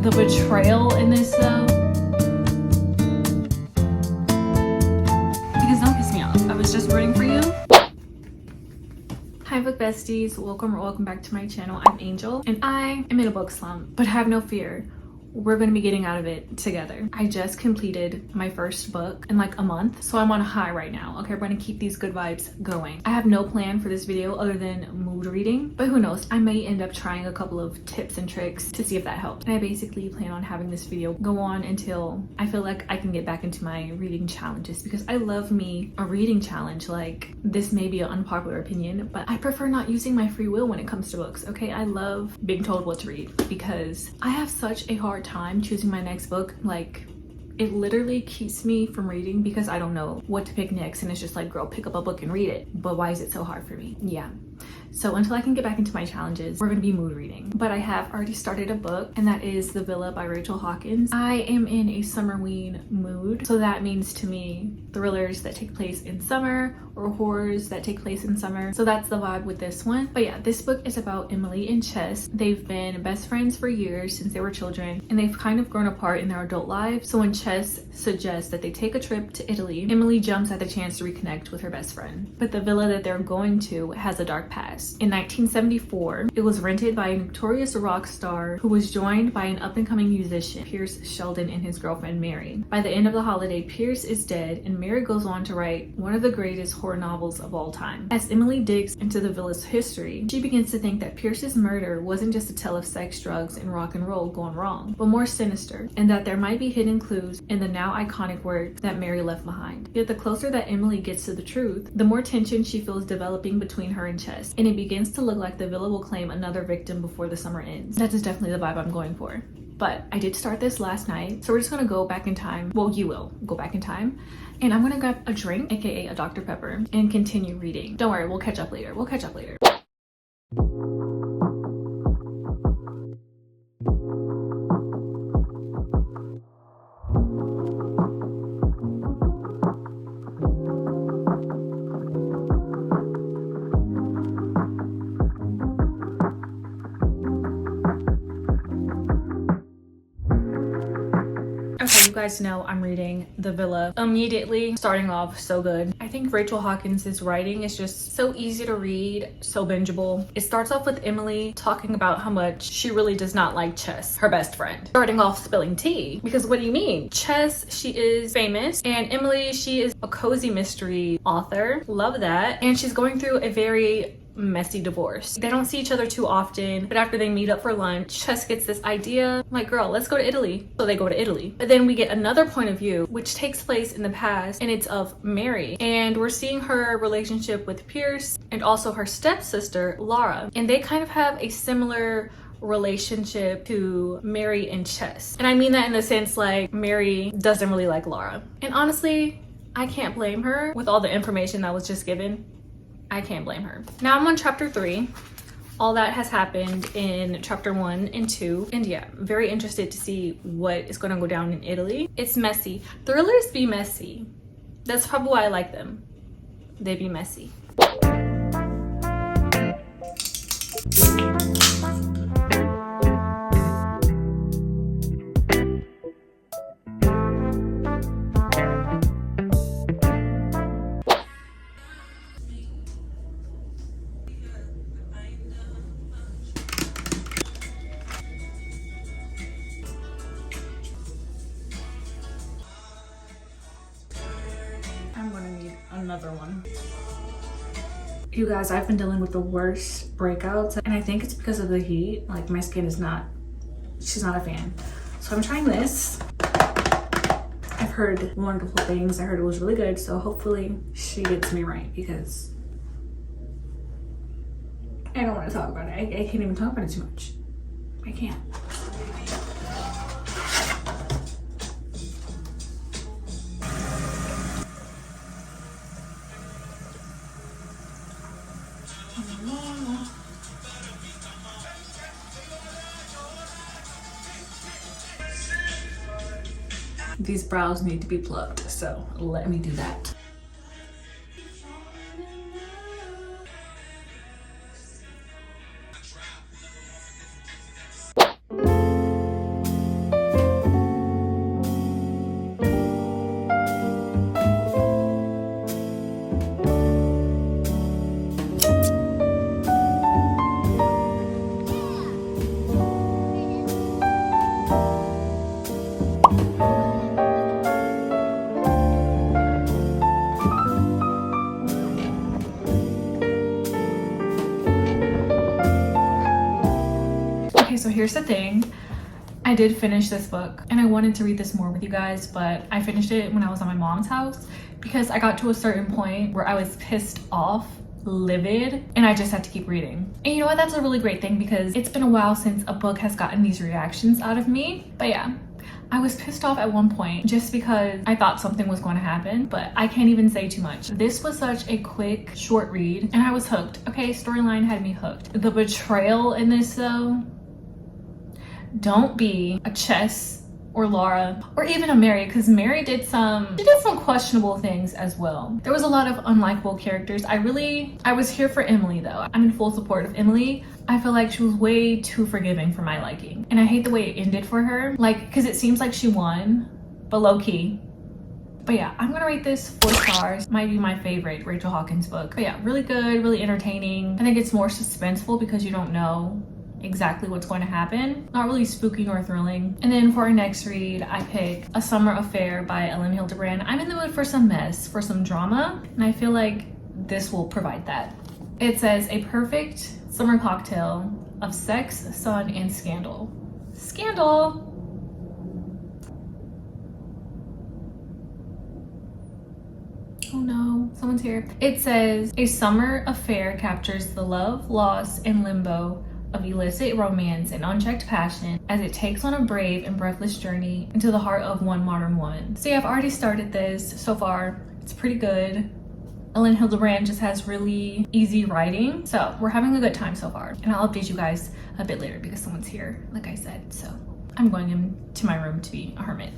The betrayal in this though, because don't piss me off. I was just rooting for you. Hi book besties, welcome back to my channel. I'm Angel and I am in a book slump, but have no fear. We're going to be getting out of it together. I just completed my first book in like a month, so I'm on a high right now. Okay, we're going to keep these good vibes going. I have no plan for this video other than mood reading, but who knows, I may end up trying a couple of tips and tricks to see if that helps. And I basically plan on having this video go on until I feel like I can get back into my reading challenges, because I love me a reading challenge. Like, this may be an unpopular opinion, but I prefer not using my free will when it comes to books. Okay, I love being told what to read because I have such a hard time choosing my next book. Like, it literally keeps me from reading because I don't know what to pick next, and it's just like, girl, pick up a book and read it. But why is it so hard for me? Yeah, so until I can get back into my challenges, we're gonna be mood reading. But I have already started a book, and that is The Villa by Rachel Hawkins. I am in a summerween mood, so that means to me thrillers that take place in summer or horrors that take place in summer. So that's the vibe with this one. But yeah, this book is about Emily and Chess. They've been best friends for years since they were children, and they've kind of grown apart in their adult lives. So when Chess suggests that they take a trip to Italy, Emily jumps at the chance to reconnect with her best friend. But the villa that they're going to has a dark past. In 1974, it was rented by a notorious rock star who was joined by an up-and-coming musician, Pierce Sheldon, and his girlfriend Mary. By the end of the holiday, Pierce is dead, and Mary goes on to write one of the greatest horror novels of all time. As Emily digs into the villa's history, she begins to think that Pierce's murder wasn't just a tale of sex, drugs, and rock and roll gone wrong, but more sinister, and that there might be hidden clues in the now iconic work that Mary left behind. Yet the closer that Emily gets to the truth, the more tension she feels developing between her and Chess, and it begins to look like the villa will claim another victim before the summer ends. That is definitely the vibe I'm going for. But I did start this last night, so we're just gonna go back in time. Well, you will go back in time, and I'm gonna grab a drink, aka a Dr. Pepper, and continue reading. Don't worry, we'll catch up later. Okay, you guys know I'm reading The Villa immediately. Starting off so good. I think Rachel Hawkins' writing is just so easy to read, so bingeable. It starts off with Emily talking about how much she really does not like Chess, her best friend. Starting off spilling tea, because what do you mean? Chess, she is famous, and Emily, she is a cozy mystery author. Love that. And she's going through a very messy divorce. They don't see each other too often, but after they meet up for lunch, Chess gets this idea, like, girl, let's go to Italy. So they go to Italy. But then we get another point of view, which takes place in the past, and it's of Mary. And we're seeing her relationship with Pierce and also her stepsister, Laura. And they kind of have a similar relationship to Mary and Chess. And I mean that in the sense, like, Mary doesn't really like Laura. And honestly, I can't blame her with all the information that was just given. I can't blame her. Now I'm on chapter 3. All that has happened in chapter 1 and 2. And yeah, very interested to see what is gonna go down in Italy. It's messy. Thrillers be messy. That's probably why I like them. They be messy. I'm gonna need another one. You guys, I've been dealing with the worst breakouts, and I think it's because of the heat. Like, my skin is not, she's not a fan. So I'm trying this. I've heard wonderful things. I heard it was really good, so hopefully she gets me right, because I don't want to talk about it. I can't even talk about it too much. I can't. These brows need to be plucked, so let me do that. so here's the thing. I did finish this book and I wanted to read this more with you guys, but I finished it when I was at my mom's house because I got to a certain point where I was pissed off, livid, and I just had to keep reading. And you know what? That's a really great thing because it's been a while since a book has gotten these reactions out of me. But yeah, I was pissed off at one point just because I thought something was going to happen, but I can't even say too much. This was such a quick, short read and I was hooked. Okay, storyline had me hooked. The betrayal in this though, don't be a Chess or Laura or even a Mary, because Mary did some questionable things as well. There was a lot of unlikable characters. I was here for Emily though. I'm in full support of Emily. I feel like she was way too forgiving for my liking. And I hate the way it ended for her. Like, because it seems like she won, but low key. But yeah, I'm gonna rate this 4 stars. Might be my favorite Rachel Hawkins book. But yeah, really good, really entertaining. I think it's more suspenseful because you don't know exactly what's going to happen. Not really spooky nor thrilling. And then for our next read, I pick A Summer Affair by Ellen Hildebrand. I'm in the mood for some mess, for some drama, and I feel like this will provide that. It says, a perfect summer cocktail of sex, sun, and scandal. Scandal! Oh no, someone's here. It says, a summer affair captures the love, loss, and limbo of illicit romance and unchecked passion as it takes on a brave and breathless journey into the heart of one modern woman. So yeah, I've already started this. So far, it's pretty good. Ellen Hildebrand just has really easy writing. So we're having a good time so far. And I'll update you guys a bit later because someone's here, like I said. So I'm going into my room to be a hermit.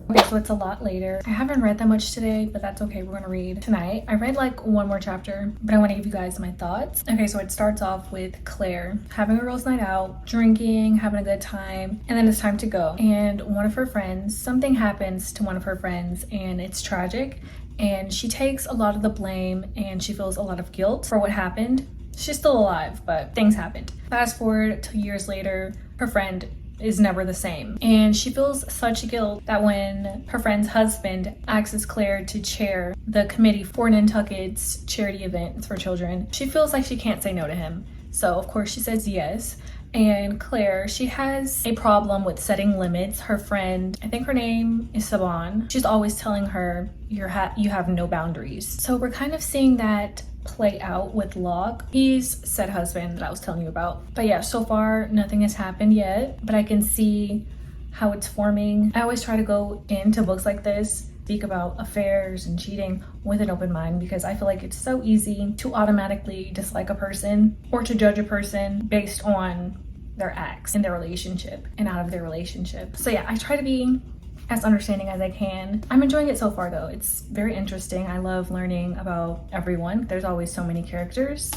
Okay, so it's a lot later. I haven't read that much today, but that's okay. We're gonna read tonight. I read like one more chapter, but I want to give you guys my thoughts. Okay, so it starts off with Claire having a girls' night out, drinking, having a good time, and then it's time to go. And one of her friends, something happens to one of her friends, and it's tragic. And she takes a lot of the blame, and she feels a lot of guilt for what happened. She's still alive, but things happened. Fast forward to years later, her friend is never the same. And she feels such guilt that when her friend's husband asks Claire to chair the committee for Nantucket's charity event for children, she feels like she can't say no to him. So of course she says yes. And Claire, she has a problem with setting limits. Her friend, I think her name is Saban, she's always telling her you have no boundaries. So we're kind of seeing that play out with Locke. He's said husband that I was telling you about. But yeah, so far nothing has happened yet, but I can see how it's forming. I always try to go into books like this, speak about affairs and cheating with an open mind, because I feel like it's so easy to automatically dislike a person or to judge a person based on their acts in their relationship and out of their relationship. So yeah, I try to be as understanding as I can. I'm enjoying it so far though. It's very interesting. I love learning about everyone. There's always so many characters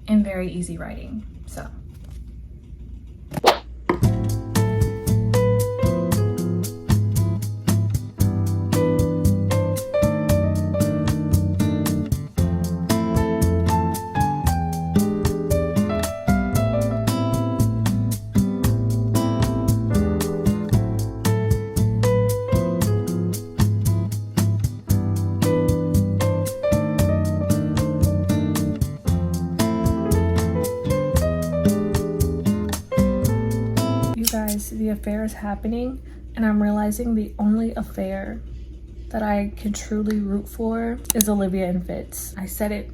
and very easy writing. So the affair is happening, and I'm realizing the only affair that I can truly root for is Olivia and Fitz. I said it.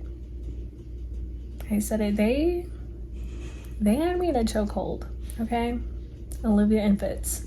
They had me in a chokehold, okay? Olivia and Fitz.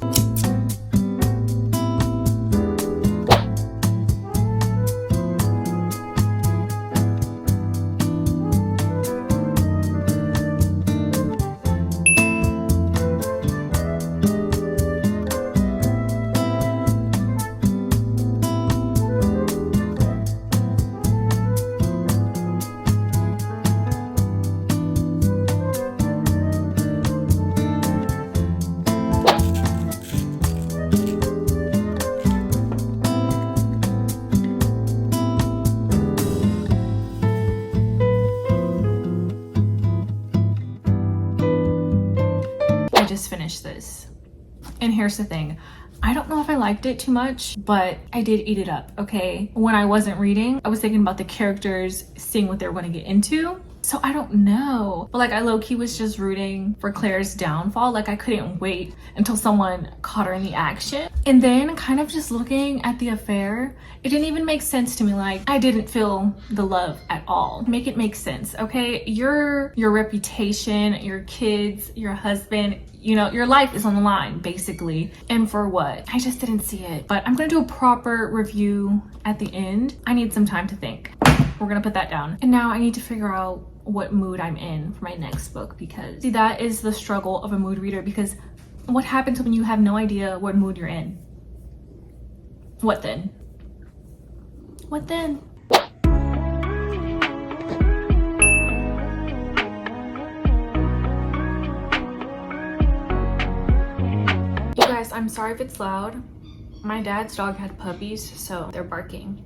Just finished this, and here's the thing, I don't know if I liked it too much, but I did eat it up. Okay, when I wasn't reading, I was thinking about the characters, seeing what they were going to get into, So I don't know. But like I low-key was just rooting for Claire's downfall. Like I couldn't wait until someone caught her in the action. And then kind of just looking at the affair, it didn't even make sense to me. Like I didn't feel the love at all. Make it make sense, okay? Your reputation, your kids, your husband, you know, your life is on the line basically. And for what? I just didn't see it. But I'm gonna do a proper review at the end. I need some time to think. We're gonna put that down. And now I need to figure out what mood I'm in for my next book, because see, that is the struggle of a mood reader, because what happens when you have no idea what mood you're in? What then? What then? You guys, I'm sorry if it's loud. My dad's dog had puppies, so they're barking.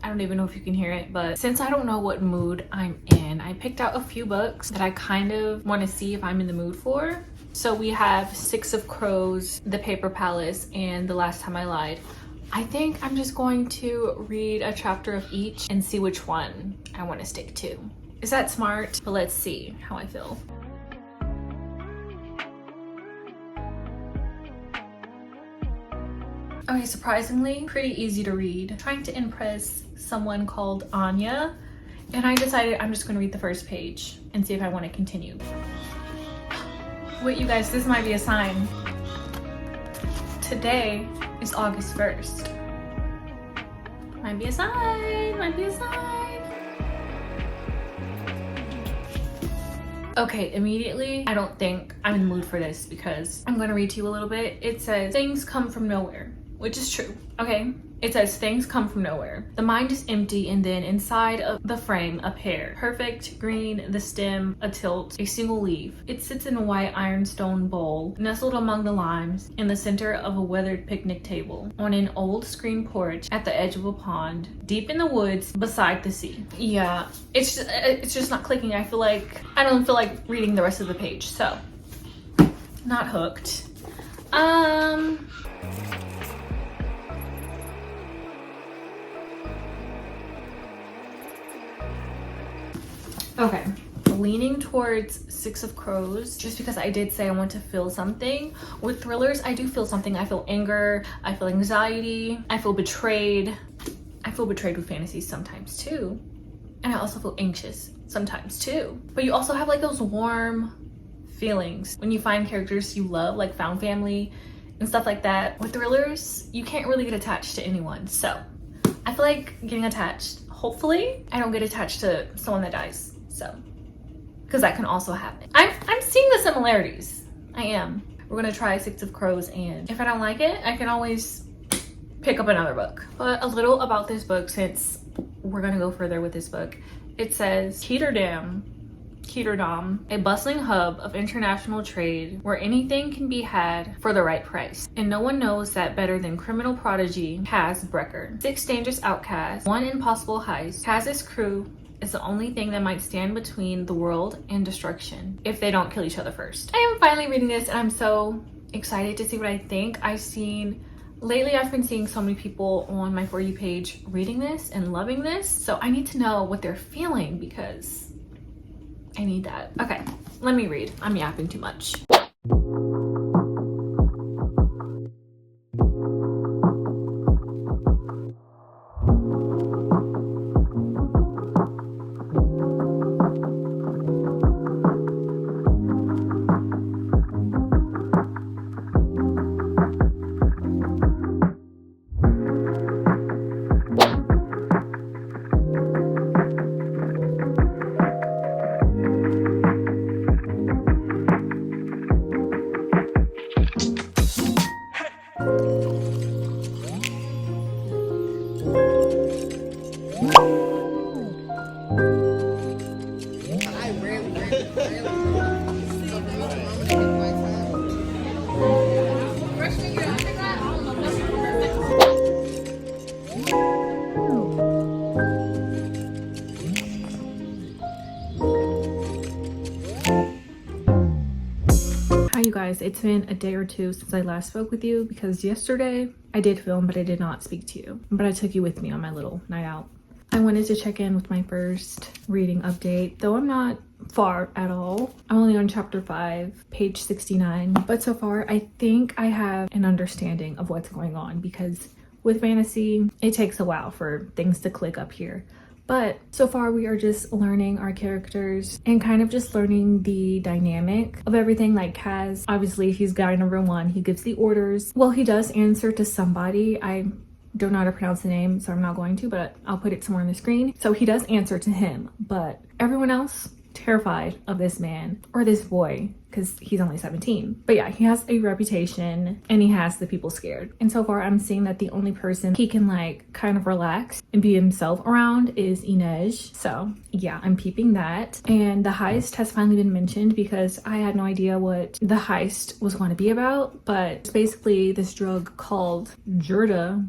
I don't even know if you can hear it, but since I don't know what mood I'm in, I picked out a few books that I kind of want to see if I'm in the mood for. So we have Six of Crows, The Paper Palace, and The Last Time I Lied. I think I'm just going to read a chapter of each and see which one I want to stick to. Is that smart? But let's see how I feel. Okay, surprisingly, pretty easy to read. I'm trying to impress someone called Anya, and I decided I'm just gonna read the first page and see if I want to continue. Wait, you guys, this might be a sign. Today is August 1st. Might be a sign, might be a sign. Okay, immediately, I don't think I'm in the mood for this, because I'm gonna read to you a little bit. It says, things come from nowhere. Which is true, okay? It says things come from nowhere. The mind is empty, and then inside of the frame, a pear. Perfect, green, the stem, a tilt, a single leaf. It sits in a white ironstone bowl, nestled among the limes, in the center of a weathered picnic table, on an old screen porch at the edge of a pond, deep in the woods, beside the sea. Yeah, it's just not clicking. I don't feel like reading the rest of the page, so not hooked. Okay, leaning towards Six of Crows, just because I did say I want to feel something. With thrillers, I do feel something. I feel anger, I feel anxiety, I feel betrayed. I feel betrayed with fantasies sometimes too. And I also feel anxious sometimes too. But you also have like those warm feelings when you find characters you love, like found family and stuff like that. With thrillers, you can't really get attached to anyone. So I feel like getting attached. Hopefully I don't get attached to someone that dies. So, because that can also happen. I'm seeing the similarities. I am. We're gonna try Six of Crows, and if I don't like it, I can always pick up another book. But a little about this book, since we're gonna go further with this book. It says, Ketterdam, a bustling hub of international trade where anything can be had for the right price. And no one knows that better than criminal prodigy Kaz Brecker. 6 dangerous outcasts, 1 impossible heist. Kaz's crew is the only thing that might stand between the world and destruction if they don't kill each other first. I am finally reading this, and I'm so excited to see what I think. Lately I've been seeing so many people on my For You page reading this and loving this, so I need to know what they're feeling, because I need that. Okay, let me read. I'm yapping too much. Hi you guys, it's been a day or two since I last spoke with you, because yesterday I did film but I did not speak to you, but I took you with me on my little night out. I wanted to check in with my first reading update, though I'm not far at all. I'm only on chapter 5, page 69, but so far I think I have an understanding of what's going on, because with fantasy it takes a while for things to click up here. But so far we are just learning our characters and kind of just learning the dynamic of everything. Like Kaz, obviously he's guy number 1, he gives the orders. Well, he does answer to somebody. I don't know how to pronounce the name, so I'm not going to, but I'll put it somewhere on the screen. So he does answer to him, but everyone else terrified of this man, or this boy, because he's only 17. But yeah, he has a reputation and he has the people scared. And so far I'm seeing that the only person he can like kind of relax and be himself around is Inej. So yeah, I'm peeping that. And the heist has finally been mentioned, because I had no idea what the heist was going to be about, but it's basically this drug called Jurda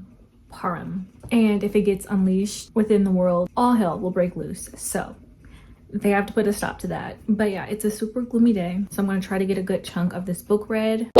Param, and if it gets unleashed within the world, all hell will break loose. So they have to put a stop to that. But yeah, it's a super gloomy day, so I'm going to try to get a good chunk of this book read.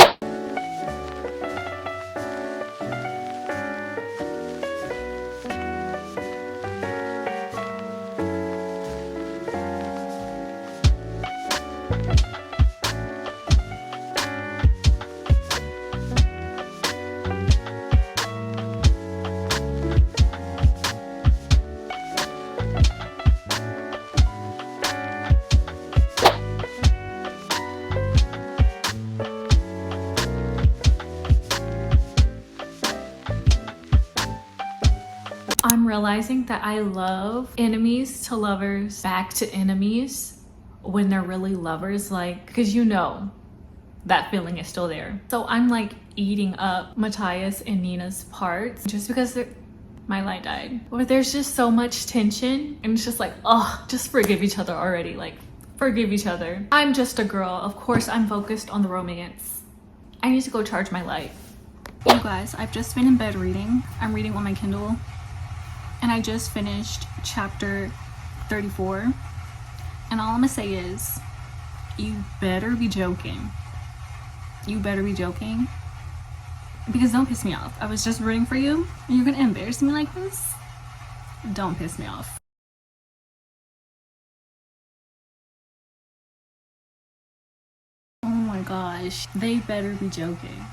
I'm realizing that I love enemies to lovers back to enemies when they're really lovers, like, because you know that feeling is still there. So I'm like eating up Matthias and Nina's parts just because my light died. But there's just so much tension, and it's just like, oh, just forgive each other already. Like, forgive each other. I'm just a girl. Of course I'm focused on the romance. I need to go charge my light. You guys, I've just been in bed reading. I'm reading on my Kindle. And I just finished chapter 34. And all I'm gonna say is, you better be joking. You better be joking. Because don't piss me off. I was just rooting for you, and you're gonna embarrass me like this? Don't piss me off. Oh my gosh. They better be joking.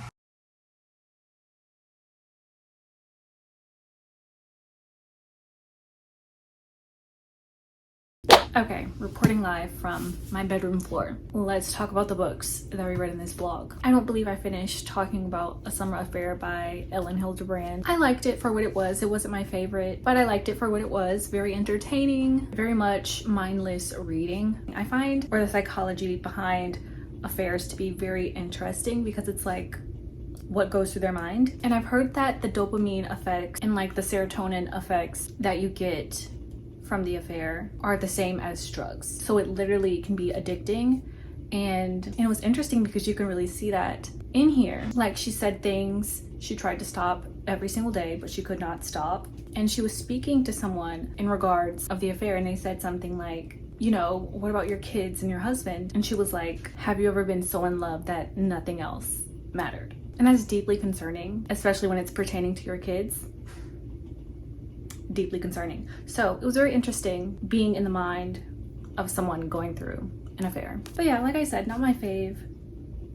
Okay, reporting live from my bedroom floor. Let's talk about the books that we read in this vlog. I don't believe I finished talking about A Summer Affair by Ellen Hildebrand. I liked it for what it was. It wasn't my favorite, but I liked it for what it was. Very entertaining, very much mindless reading. I find the psychology behind affairs to be very interesting, because it's like what goes through their mind. And I've heard that the dopamine effects and like the serotonin effects that you get from the affair are the same as drugs. So it literally can be addicting. And it was interesting because you can really see that in here. Like, she said things, she tried to stop every single day, but she could not stop. And she was speaking to someone in regards of the affair, and they said something like, you know, what about your kids and your husband? And she was like, have you ever been so in love that nothing else mattered? And that's deeply concerning, especially when it's pertaining to your kids. Deeply concerning. So it was very interesting being in the mind of someone going through an affair. But yeah, like I said, not my fave,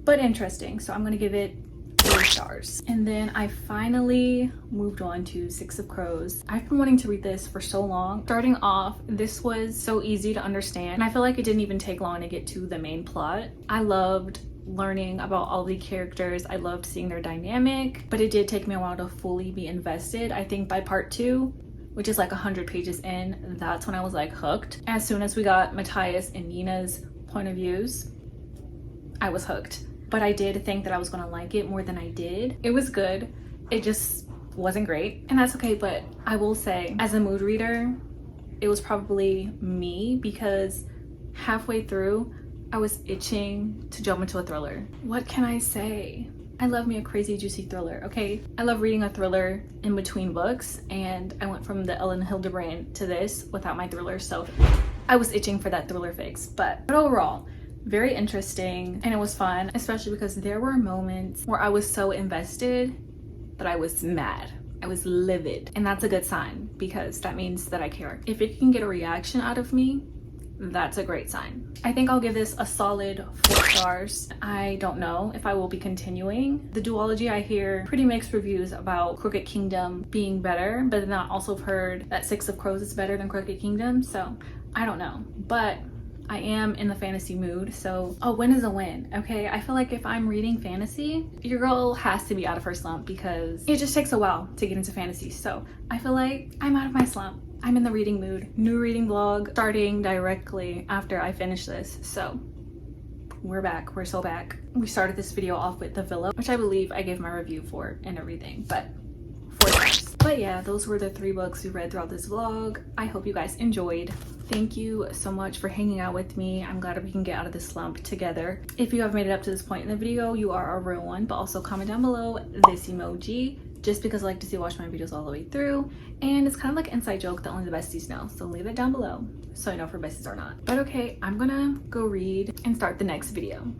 but interesting. So I'm gonna give it 4 stars. And then I finally moved on to Six of Crows. I've been wanting to read this for so long. Starting off, this was so easy to understand, and I feel like it didn't even take long to get to the main plot. I loved learning about all the characters. I loved seeing their dynamic, but it did take me a while to fully be invested. I think by part 2, which is like 100 pages in, that's when I was like hooked. As soon as we got Matthias and Nina's point of views, I was hooked. But I did think that I was gonna like it more than I did. It was good, it just wasn't great, and that's okay. But I will say, as a mood reader, it was probably me, because halfway through I was itching to jump into a thriller. What can I say? I love me a crazy juicy thriller, okay? I love reading a thriller in between books, and I went from the Ellen Hildebrand to this without my thriller, so I was itching for that thriller fix. But overall, very interesting, and it was fun, especially because there were moments where I was so invested that I was mad. I was livid, and that's a good sign because that means that I care. If it can get a reaction out of me, that's a great sign. I think I'll give this a solid 4 stars. I don't know if I will be continuing. The duology, I hear pretty mixed reviews about Crooked Kingdom being better, but then I also have heard that Six of Crows is better than Crooked Kingdom, so I don't know. But I am in the fantasy mood, so a win is a win, okay? I feel like if I'm reading fantasy, your girl has to be out of her slump because it just takes a while to get into fantasy. So I feel like I'm out of my slump. I'm in the reading mood. New reading vlog starting directly after I finish this. So we're back. We're so back. We started this video off with the VLLO, which I believe I gave my review for and everything, but 4 stars. But yeah, those were the 3 books we read throughout this vlog. I hope you guys enjoyed. Thank you so much for hanging out with me. I'm glad we can get out of this slump together. If you have made it up to this point in the video, you are a real one, but also comment down below this emoji, just because I like to watch my videos all the way through. And it's kind of like an inside joke that only the besties know. So leave it down below so I know if we're besties or not. But okay, I'm gonna go read and start the next video.